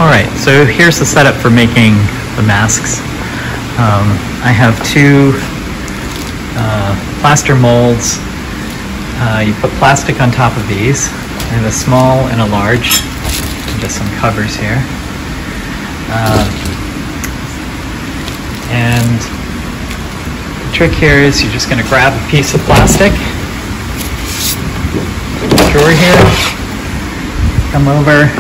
Alright, so here's the setup for making the masks. I have two plaster molds. You put plastic on top of these. I have a small and a large, and just some covers here. And the trick here is you're just going to grab a piece of plastic, drawer here, come over,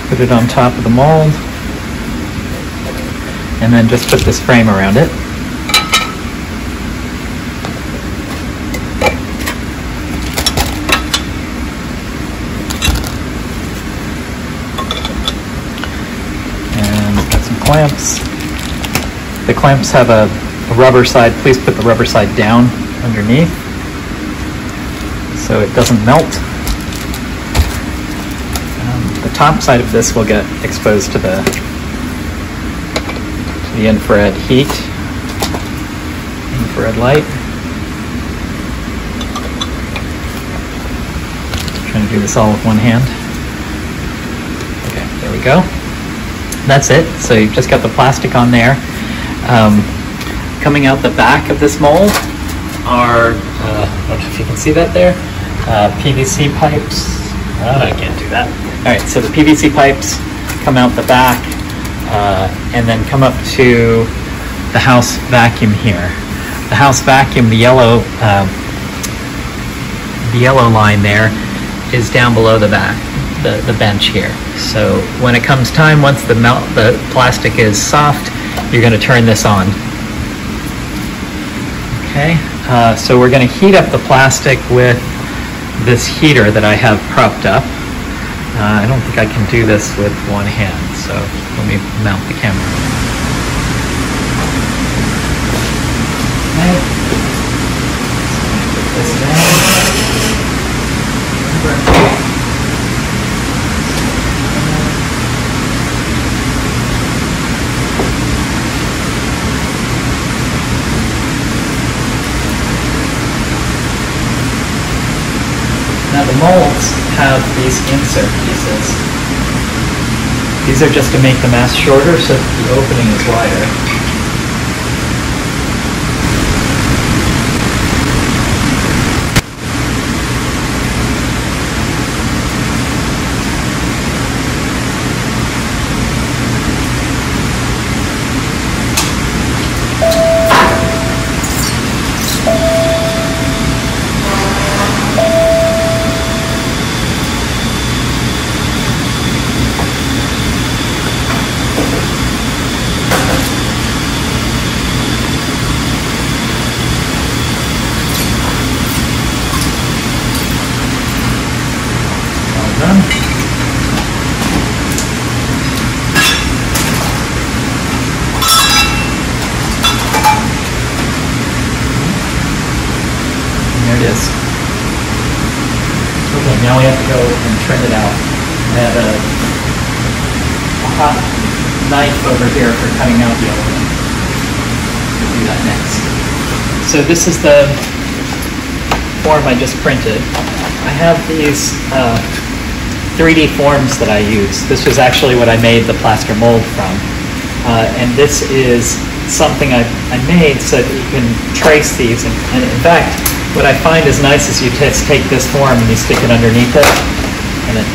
put it on top of the mold, and then just put this frame around it. And got some clamps. The clamps have a rubber side. Please put the rubber side down underneath so it doesn't melt. The top side of this will get exposed to the infrared heat, infrared light. I'm trying to do this all with one hand. Okay, there we go. That's it. So you've just got the plastic on there. Coming out the back of this mold are, I don't know if you can see that there, PVC pipes. I can't do that. All right, so the PVC pipes come out the back and then come up to the house vacuum here. The house vacuum, the yellow line there is down below the back, the bench here. So when it comes time, once the plastic is soft, you're going to turn this on. Okay, so we're going to heat up the plastic with this heater that I have propped up. I don't think I can do this with one hand, so let me mount the camera. Okay. So put this down. Now the molds have these insert pieces. These are just to make the mask shorter so that the opening is wider. There it is. Okay, now we have to go and trim it out. I have a hot knife over here for cutting out the element. We'll do that next. So this is the form I just printed. I have these 3D forms that I use. This was actually what I made the plaster mold from. And this is something I made so that you can trace these. And in fact, what I find is nice is you just take this form and you stick it underneath it, and it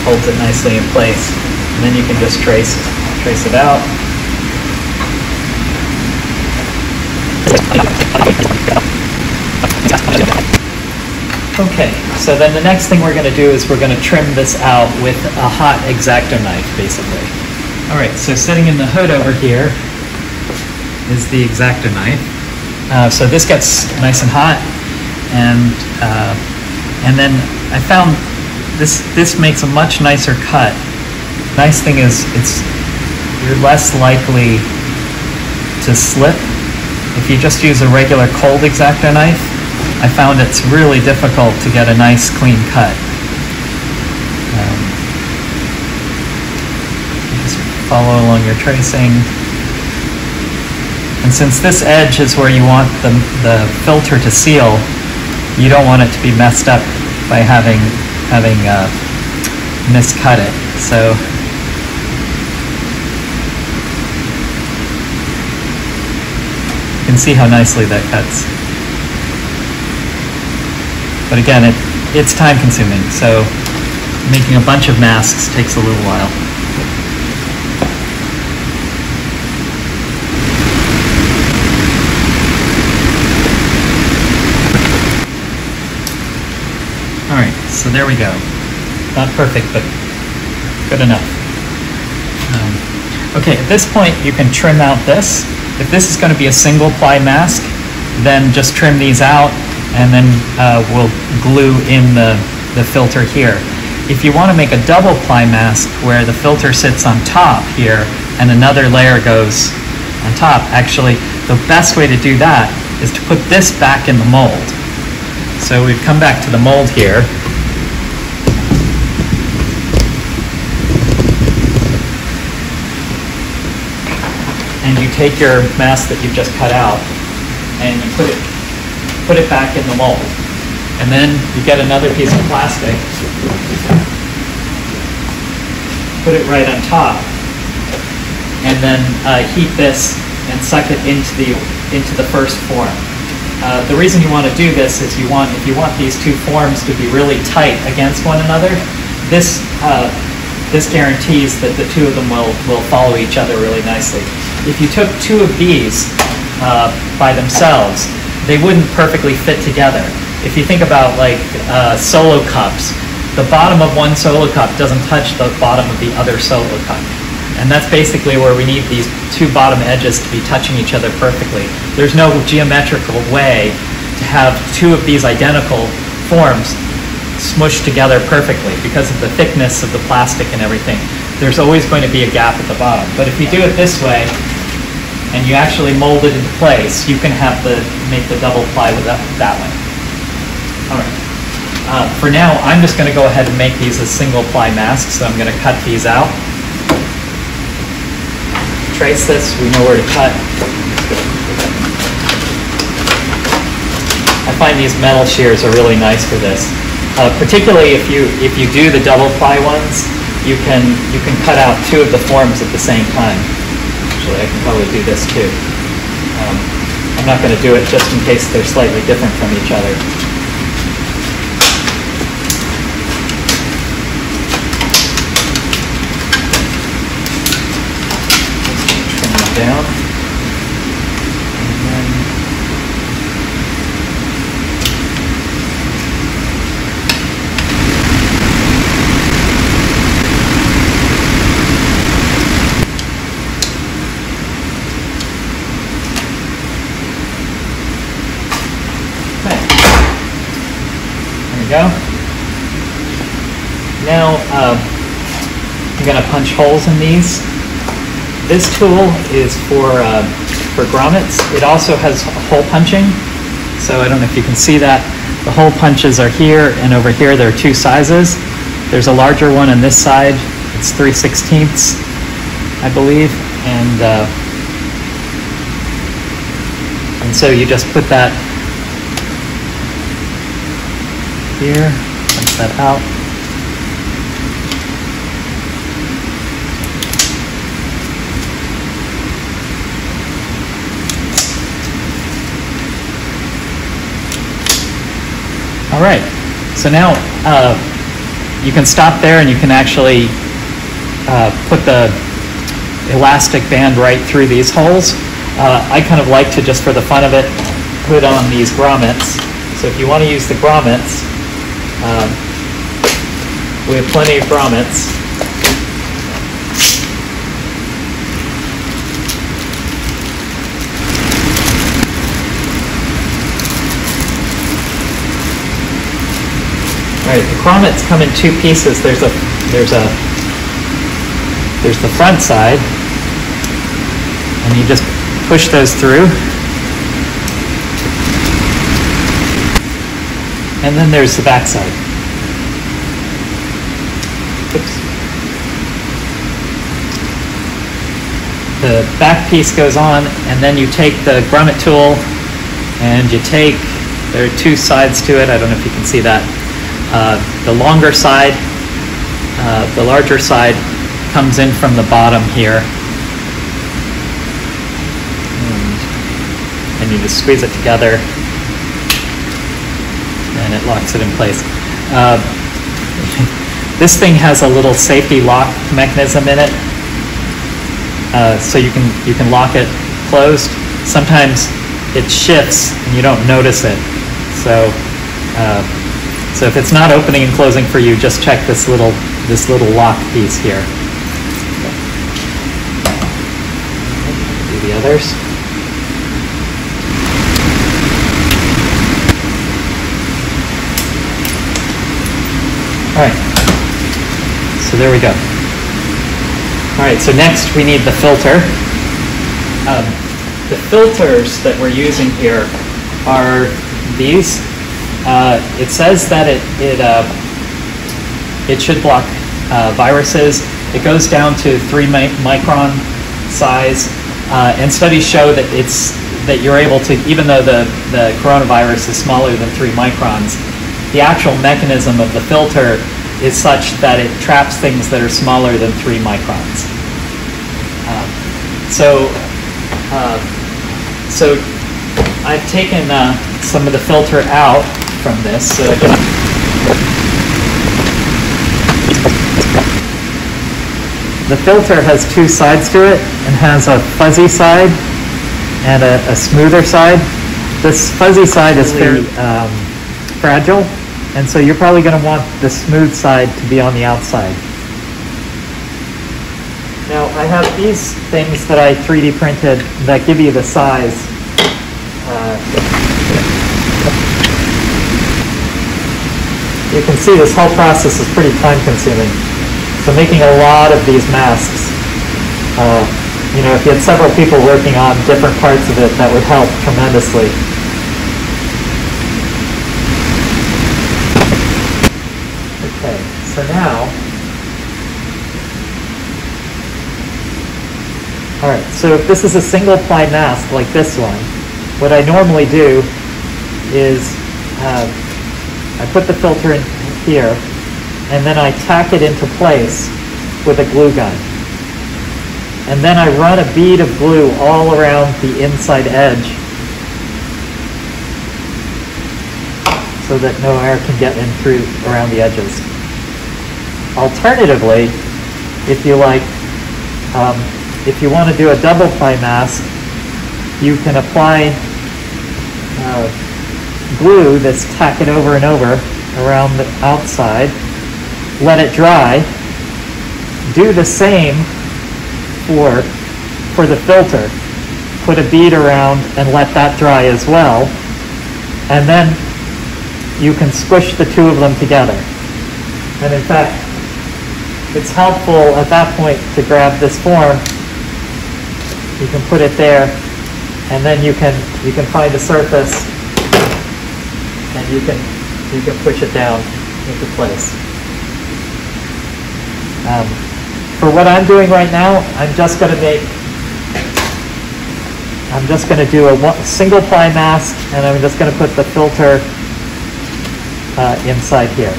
holds it nicely in place. And then you can just trace it out. Okay, so then the next thing we're going to do is we're going to trim this out with a hot X-Acto knife, basically. All right, so sitting in the hood over here is the X-Acto knife. So this gets nice and hot, and then I found this makes a much nicer cut. Nice thing is you're less likely to slip. If you just use a regular cold X-Acto knife, I found it's really difficult to get a nice clean cut. Just follow along your tracing. And since this edge is where you want the filter to seal, you don't want it to be messed up by having miscut it. So you can see how nicely that cuts. But again, it's time consuming, so making a bunch of masks takes a little while. All right, so there we go. Not perfect, but good enough. Okay, at this point you can trim out this. If this is going to be a single ply mask, then just trim these out and then we'll glue in the filter here. If you want to make a double ply mask where the filter sits on top here and another layer goes on top, actually the best way to do that is to put this back in the mold. So we've come back to the mold here. And you take your mask that you've just cut out and you put it back in the mold. And then you get another piece of plastic, put it right on top, and then heat this and suck it into the first form. The reason you want to do this is if you want these two forms to be really tight against one another, this guarantees that the two of them will follow each other really nicely. If you took two of these by themselves, they wouldn't perfectly fit together. If you think about like solo cups, the bottom of one solo cup doesn't touch the bottom of the other solo cup. And that's basically where we need these two bottom edges to be touching each other perfectly. There's no geometrical way to have two of these identical forms smushed together perfectly because of the thickness of the plastic and everything. There's always going to be a gap at the bottom. But if you do it this way, and you actually mold it into place, you can make the double ply with that way. All right. For now, I'm just going to go ahead and make these as single ply masks, so I'm going to cut these out. Trace this, we know where to cut. I find these metal shears are really nice for this. Particularly if you do the double ply ones, you can cut out two of the forms at the same time. Actually, I can probably do this too. I'm not going to do it just in case they're slightly different from each other. Down, and then okay. There we go. Now I'm going to punch holes in these. This tool is for grommets. It also has hole punching, so I don't know if you can see that. The hole punches are here, and over here there are two sizes. There's a larger one on this side. It's 3/16, I believe, and so you just put that here, punch that out. All right, so now you can stop there and you can actually put the elastic band right through these holes. I kind of like to, just for the fun of it, put on these grommets. So if you want to use the grommets, we have plenty of grommets. All right, the grommets come in two pieces. There's the front side, and you just push those through. And then there's the back side. Oops. The back piece goes on, and then you take the grommet tool, and there are two sides to it. I don't know if you can see that. The longer side, the larger side, comes in from the bottom here. And you just squeeze it together, and it locks it in place. This thing has a little safety lock mechanism in it, so you can lock it closed. Sometimes it shifts and you don't notice it. So if it's not opening and closing for you, just check this little lock piece here. Do the others. All right, so there we go. All right, so next we need the filter. The filters that we're using here are these. It says that it should block viruses. It goes down to 3 micron size, and studies show that you're able to, even though the coronavirus is smaller than 3 microns, the actual mechanism of the filter is such that it traps things that are smaller than 3 microns. So I've taken some of the filter out from this. So the filter has 2 sides to it and has a fuzzy side and a smoother side. This fuzzy side is very fragile, and so you're probably going to want the smooth side to be on the outside. Now I have these things that I 3D printed that give you the size. You can see this whole process is pretty time consuming. So making a lot of these masks, if you had several people working on different parts of it, that would help tremendously. Okay, so now, all right, so if this is a single ply mask like this one, what I normally do is I put the filter in here, and then I tack it into place with a glue gun. And then I run a bead of glue all around the inside edge so that no air can get in through around the edges. Alternatively, if you like, if you want to do a double ply mask, you can apply glue that's tack it over and over around the outside, let it dry, do the same for the filter, put a bead around and let that dry as well, and then you can squish the 2 of them together. And in fact, it's helpful at that point to grab this form. You can put it there, and then you can find a surface, and you can push it down into place. For what I'm doing right now, I'm just going to do a single ply mask, and I'm just going to put the filter inside here.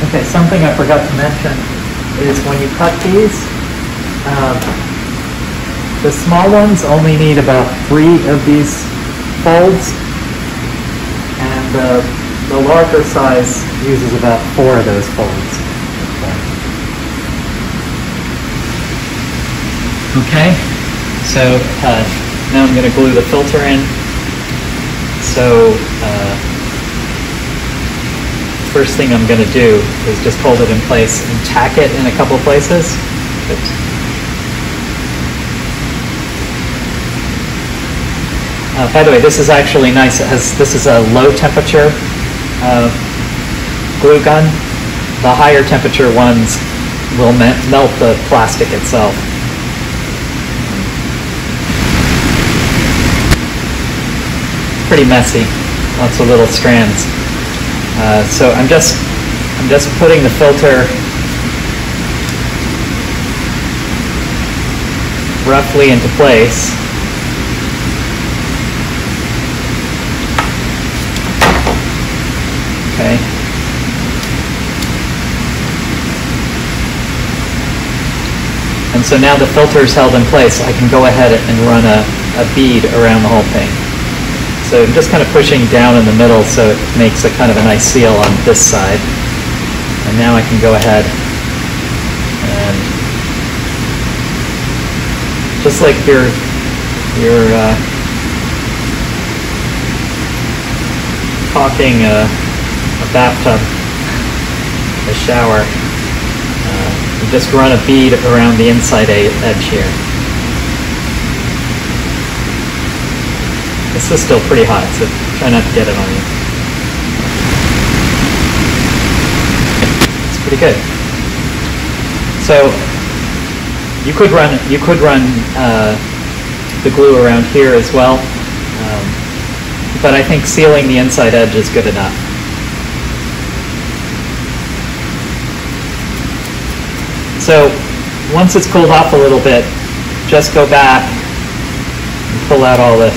Okay, something I forgot to mention is when you cut these, the small ones only need about 3 of these folds, and the larger size uses about 4 of those folds. Okay, so now I'm going to glue the filter in. So first thing I'm going to do is just hold it in place and tack it in a couple places. Oops. By the way, this is actually nice. This is a low temperature glue gun. The higher temperature ones will melt the plastic itself. Pretty messy, lots of little strands. So I'm just putting the filter roughly into place. Okay, And so now the filter is held in place. I can go ahead and run a bead around the whole thing. So I'm just kind of pushing down in the middle so it makes a kind of a nice seal on this side. And now I can go ahead and just like you're caulking a bathtub, a shower. You just run a bead around the inside edge here. This is still pretty hot, so try not to get it on you. It's pretty good. So you could run the glue around here as well, but I think sealing the inside edge is good enough. So once it's cooled off a little bit, just go back and pull out all the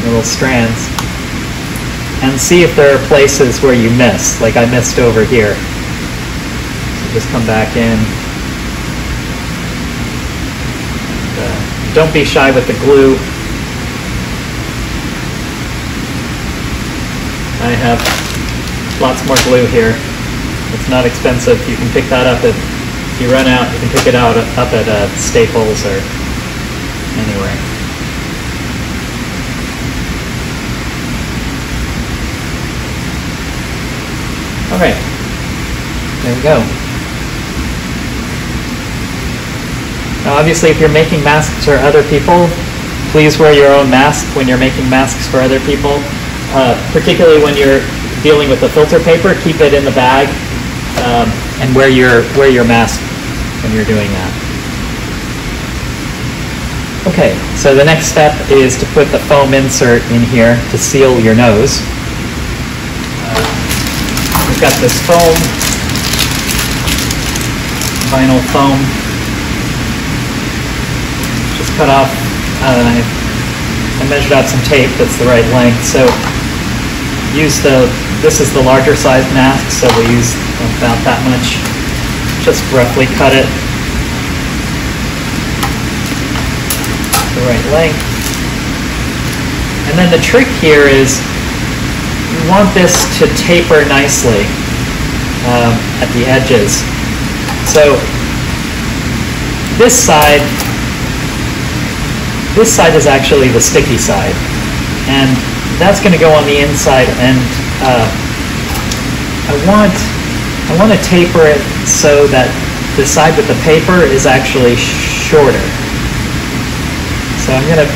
little strands and see if there are places where you missed, like I missed over here. So just come back in. Don't be shy with the glue. I have lots more glue here. It's not expensive. You can pick that up if you run out. You can pick it out up at Staples or anywhere. Okay, there we go. Now obviously if you're making masks for other people, please wear your own mask when you're making masks for other people. Particularly when you're dealing with the filter paper, keep it in the bag and wear your mask when you're doing that. Okay, so the next step is to put the foam insert in here to seal your nose. We've got this foam, vinyl foam. Just cut off, I measured out some tape that's the right length. So this is the larger size mask, so we'll use about that much. Just roughly cut it the right length. And then the trick here is you want this to taper nicely at the edges. So this side is actually the sticky side, and that's going to go on the inside, and I want to taper it so that the side with the paper is actually shorter. So I'm gonna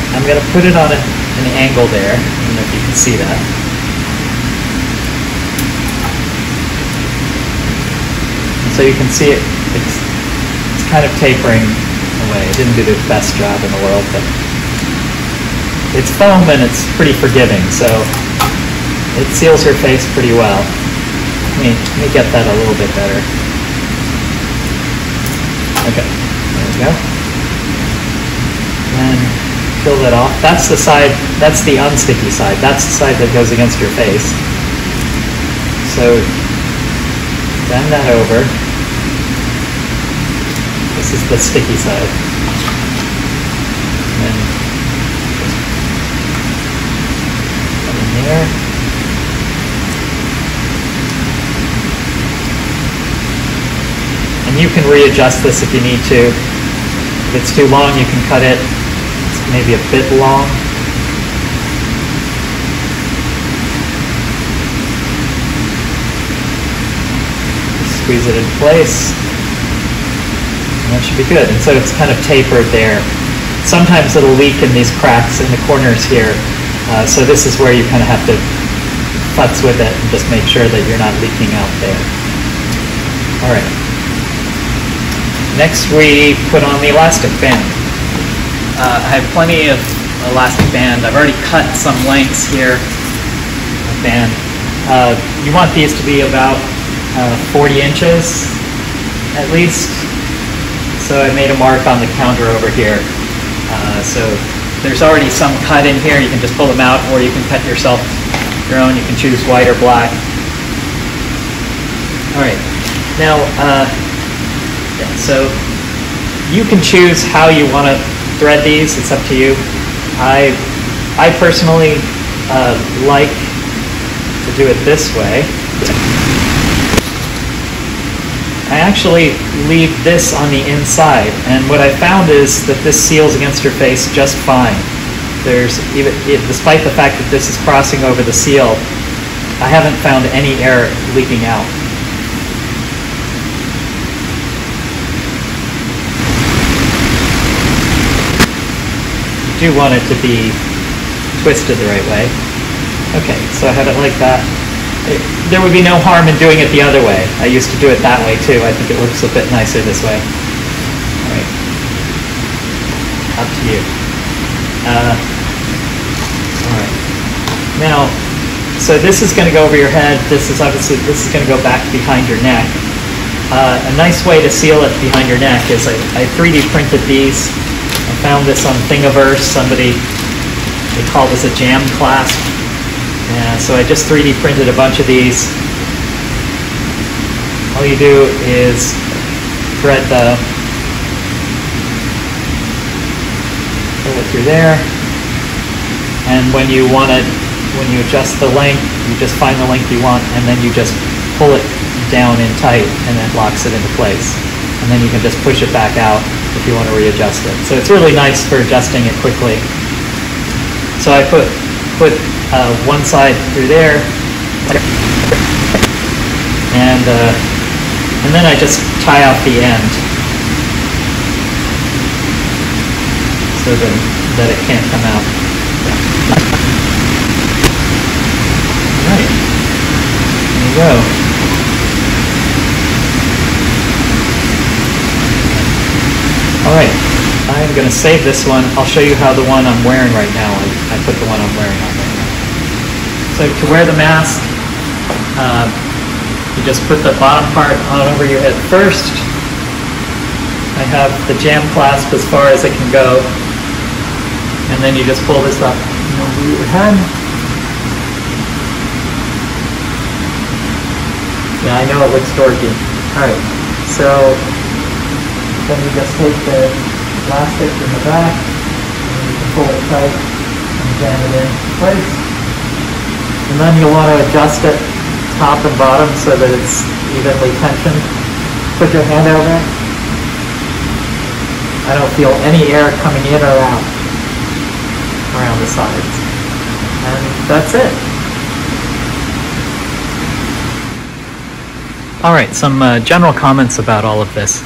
put it on an angle there. I don't know if you can see that. And so you can see it's kind of tapering away. I didn't do the best job in the world, but it's foam and it's pretty forgiving, so it seals your face pretty well. Let me get that a little bit better. Okay, there we go. And peel that off. That's the side, that's the unsticky side. That's the side that goes against your face. So bend that over. This is the sticky side. And then put it in there. And you can readjust this if you need to. If it's too long, you can cut it. It's maybe a bit long. Just squeeze it in place. And that should be good. And so it's kind of tapered there. Sometimes it'll leak in these cracks in the corners here. So this is where you kind of have to futz with it and just make sure that you're not leaking out there. All right. Next, we put on the elastic band. I have plenty of elastic band. I've already cut some lengths here of band. You want these to be about 40 inches at least. So I made a mark on the counter over here. So there's already some cut in here. You can just pull them out, or you can cut yourself your own. You can choose white or black. All right. Now, so You can choose how you want to thread these. It's up to you. I personally like to do it this way. I actually leave this on the inside, and what I found is that this seals against your face just fine. Despite the fact that this is crossing over the seal, I haven't found any air leaking out. You do want it to be twisted the right way. Okay, so I have it like that. There would be no harm in doing it the other way. I used to do it that way too. I think it looks a bit nicer this way. All right, up to you. All right, now, so this is going to go over your head. This is going to go back behind your neck. A nice way to seal it behind your neck is I 3D printed these. I found this on Thingiverse. They call this a jam clasp. So I just 3D printed a bunch of these. All you do is thread pull it through there, and when you adjust the length, you just find the length you want, and then you just pull it down in tight, and it locks it into place. And then you can just push it back out if you want to readjust it. So it's really nice for adjusting it quickly. So I put one side through there, and then I just tie off the end so that it can't come out. All right, there you go. All right, I'm going to save this one. I'll show you how the one I'm wearing right now. I put the one I'm wearing on right now. So to wear the mask, you just put the bottom part on over your head first. I have the jam clasp as far as it can go. And then you just pull this up over your head. Yeah, I know it looks dorky. All right, so then you just take the elastic in the back, and you can pull it tight and jam it in place. And then you'll want to adjust it top and bottom so that it's evenly tensioned. Put your hand over it. I don't feel any air coming in or out around the sides. And that's it. All right, some general comments about all of this.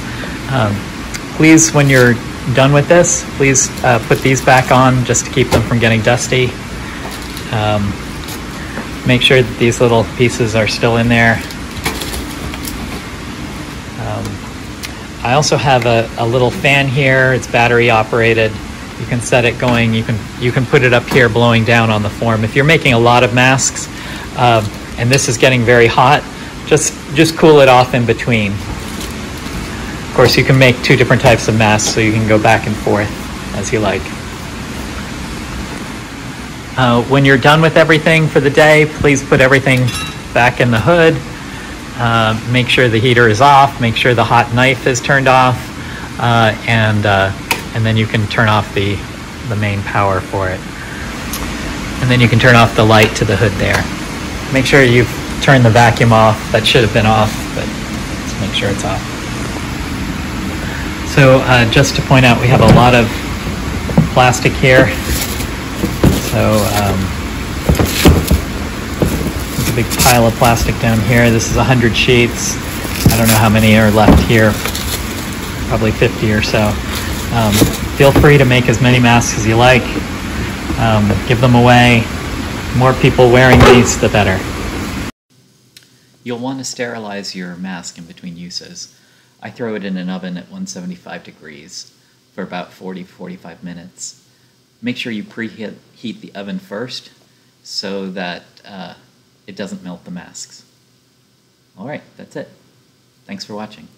Please, when you're done with this, please put these back on just to keep them from getting dusty. Make sure that these little pieces are still in there. I also have a little fan here. It's battery operated. You can set it going. You can put it up here blowing down on the form. If you're making a lot of masks and this is getting very hot, just cool it off in between. Of course, you can make two different types of masks, so you can go back and forth as you like. When you're done with everything for the day, please put everything back in the hood. Make sure the heater is off. Make sure the hot knife is turned off, and then you can turn off the main power for it. And then you can turn off the light to the hood there. Make sure you've turned the vacuum off. That should have been off, but let's make sure it's off. So just to point out, we have a lot of plastic here. So there's a big pile of plastic down here. This is 100 sheets. I don't know how many are left here. Probably 50 or so. Feel free to make as many masks as you like. Give them away. The more people wearing these, the better. You'll want to sterilize your mask in between uses. I throw it in an oven at 175 degrees for about 40-45 minutes. Make sure you preheat the oven first so that it doesn't melt the masks. All right, that's it. Thanks for watching.